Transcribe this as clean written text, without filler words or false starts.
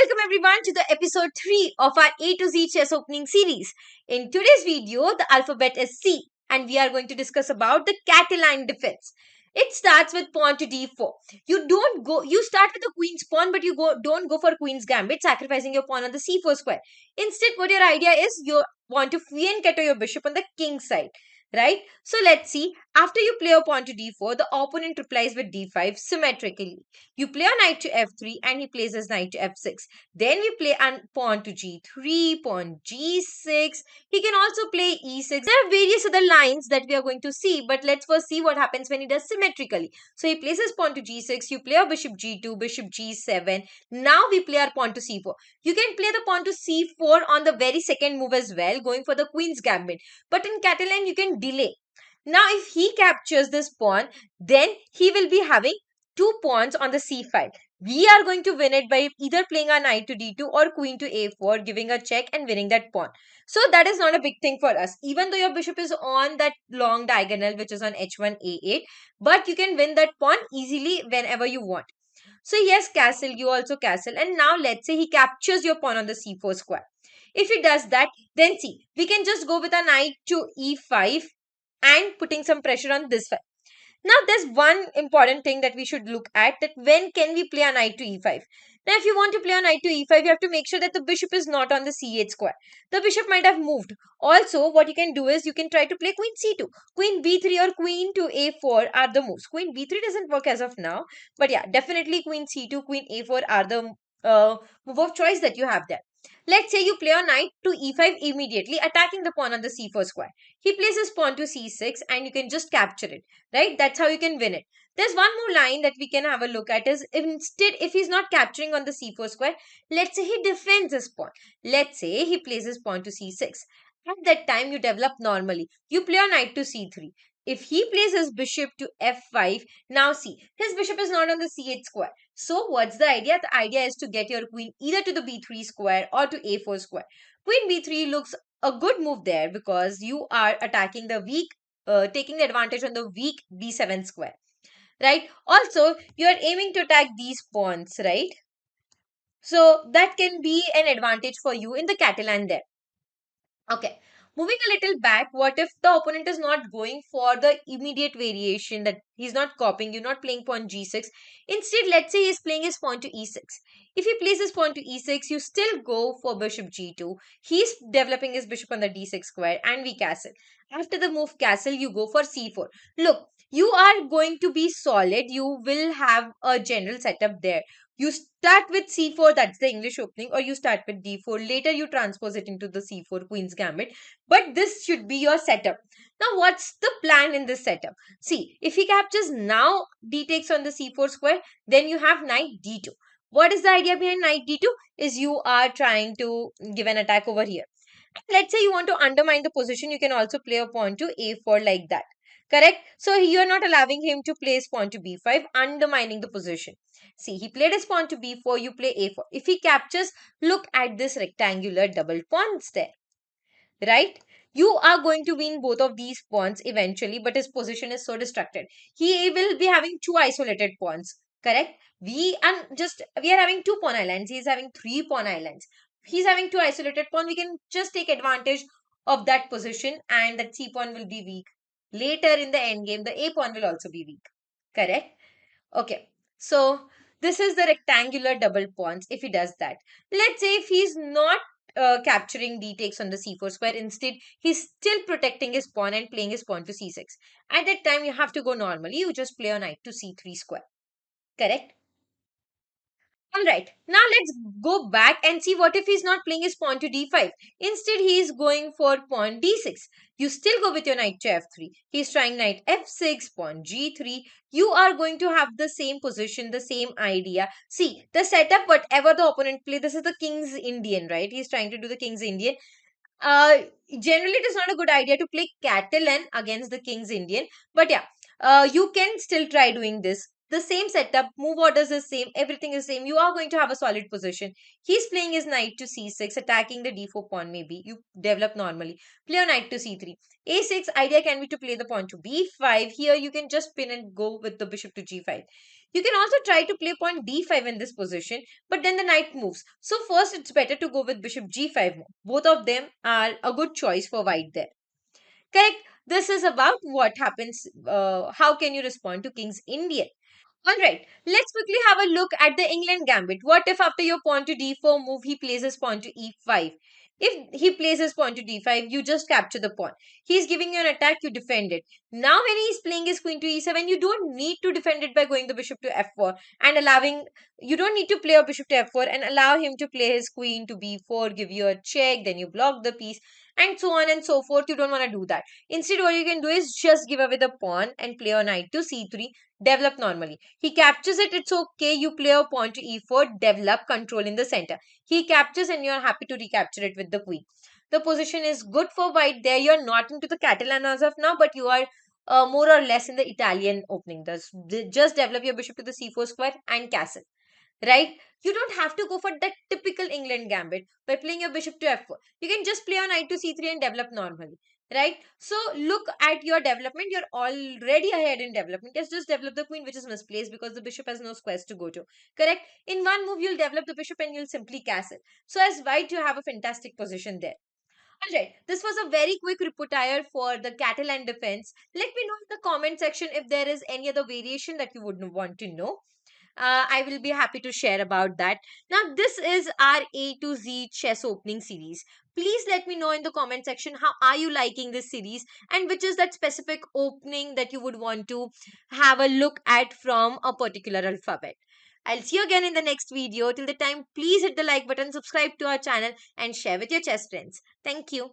welcome everyone to the episode 3 of our A to Z chess opening series. In today's video, the alphabet is C and we are going to discuss about the Catalan defense. It starts with pawn to d4. You start with the queen's pawn, but don't go for queen's gambit, sacrificing your pawn on the c4 square. Instead, what your idea is, you want to fianchetto your bishop on the king side, right? So let's see. After you play a pawn to d4, the opponent replies with d5 symmetrically. You play a knight to f3 and he plays his knight to f6. Then we play a pawn to g3, pawn g6. He can also play e6. There are various other lines that we are going to see, but let's first see what happens when he does symmetrically. So he places pawn to g6, you play a bishop g2, bishop g7. Now we play our pawn to c4. You can play the pawn to c4 on the very second move as well, going for the queen's gambit. But in Catalan, you can delay. Now, if he captures this pawn, then he will be having two pawns on the c file. We are going to win it by either playing a knight to d2 or queen to a4, giving a check and winning that pawn. So that is not a big thing for us, even though your bishop is on that long diagonal, which is on h1, a8. But you can win that pawn easily whenever you want. So yes, castle, you also castle. And now let's say he captures your pawn on the c4 square. If he does that, then see, we can just go with a knight to e5 and putting some pressure on this side. Now, there's one important thing that we should look at, that when can we play a knight to e5? Now, if you want to play a knight to e5, you have to make sure that the bishop is not on the c8 square. The bishop might have moved. Also, what you can do is you can try to play queen c2. Queen b3 or queen to a4 are the moves. Queen b3 doesn't work as of now. But yeah, definitely queen c2, queen a4 are the move of choice that you have there. Let's say you play a knight to e5 immediately, attacking the pawn on the c4 square. He plays his pawn to c6 and you can just capture it, right? That's how you can win it. There's one more line that we can have a look at is, instead, if he's not capturing on the c4 square, let's say he defends his pawn. Let's say he plays his pawn to c6. At that time, you develop normally. You play a knight to c3. If he plays his bishop to f5, now see, his bishop is not on the c8 square. So what's the idea? The idea is to get your queen either to the b3 square or to a4 square. Queen b3 looks a good move there because you are attacking the weak, taking the advantage on the weak b7 square, right? Also, you are aiming to attack these pawns, right? So that can be an advantage for you in the Catalan there. Okay. Moving a little back, what if the opponent is not going for the immediate variation, that he's not copying, you're not playing pawn g6. Instead, let's say he's playing his pawn to e6. If he plays his pawn to e6, you still go for bishop g2. He's developing his bishop on the d6 square and we castle. After the move castle, you go for c4. Look, you are going to be solid. You will have a general setup there. You start with c4, that's the English opening, or you start with d4. Later, you transpose it into the c4 queen's gambit. But this should be your setup. Now, what's the plan in this setup? See, if he captures now, d takes on the c4 square, then you have knight d2. What is the idea behind knight d2? Is you are trying to give an attack over here. Let's say you want to undermine the position, you can also play a pawn to a4 like that. Correct? So you are not allowing him to play his pawn to b5, undermining the position. See, he played his pawn to b4, you play a4. If he captures, look at this rectangular double pawns there, right? You are going to win both of these pawns eventually, but his position is so distracted. He will be having two isolated pawns, correct? We are having two pawn islands. He is having three pawn islands. He's having two isolated pawn. We can just take advantage of that position, and that c pawn will be weak. Later in the end game, the a pawn will also be weak, correct? Okay, so this is the rectangular double pawns if he does that. Let's say if he's not capturing d takes on the c4 square, instead he's still protecting his pawn and playing his pawn to c6. At that time, you have to go normally. You just play a knight to c3 square, correct? Alright, now let's go back and see what if he's not playing his pawn to d5. Instead, he is going for pawn d6. You still go with your knight to f3. He's trying knight f6, pawn g3. You are going to have the same position, the same idea. See, the setup, whatever the opponent play, this is the king's Indian, right? He's trying to do the king's Indian. Uh, Generally, it is not a good idea to play Catalan against the king's Indian. But yeah, you can still try doing this. The same setup, move orders is same, everything is same. You are going to have a solid position. He's playing his knight to c6, attacking the d4 pawn maybe. You develop normally. Play a knight to c3. a6, idea can be to play the pawn to b5. Here you can just pin and go with the bishop to g5. You can also try to play pawn d5 in this position, but then the knight moves. So first it's better to go with bishop g5 move. Both of them are a good choice for white there. Correct. This is about what happens. How can you respond to King's Indian? All right, let's quickly have a look at the England gambit. What if after your pawn to d4 move, he plays his pawn to e5? If he plays his pawn to d5, you just capture the pawn. He's giving you an attack, you defend it. Now when he's playing his queen to e7, you don't need to defend it by going the bishop to f4 and allowing, you don't need to play a bishop to f4 and allow him to play his queen to b4, give you a check, then you block the piece, and so on and so forth. You don't want to do that. Instead, what you can do is just give away the pawn and play a knight to c3, develop normally. He captures it, it's okay. You play a pawn to e4, develop control in the center. He captures and you're happy to recapture it with the queen. The position is good for white there. You're not into the Catalan as of now, but you are more or less in the Italian opening. Just develop your bishop to the c4 square and castle. Right? You don't have to go for that typical England gambit by playing your bishop to f4. You can just play on knight to c3 and develop normally. Right? So look at your development. You're already ahead in development. Just develop the queen, which is misplaced because the bishop has no squares to go to. Correct? In one move, you'll develop the bishop and you'll simply castle. So as white, you have a fantastic position there. Alright, this was a very quick reputire for the Catalan defense. Let me know in the comment section if there is any other variation that you would want to know. I will be happy to share about that. Now, this is our A to Z chess opening series. Please let me know in the comment section how are you liking this series and which is that specific opening that you would want to have a look at from a particular alphabet. I'll see you again in the next video. Till the time, please hit the like button, subscribe to our channel and share with your chess friends. Thank you.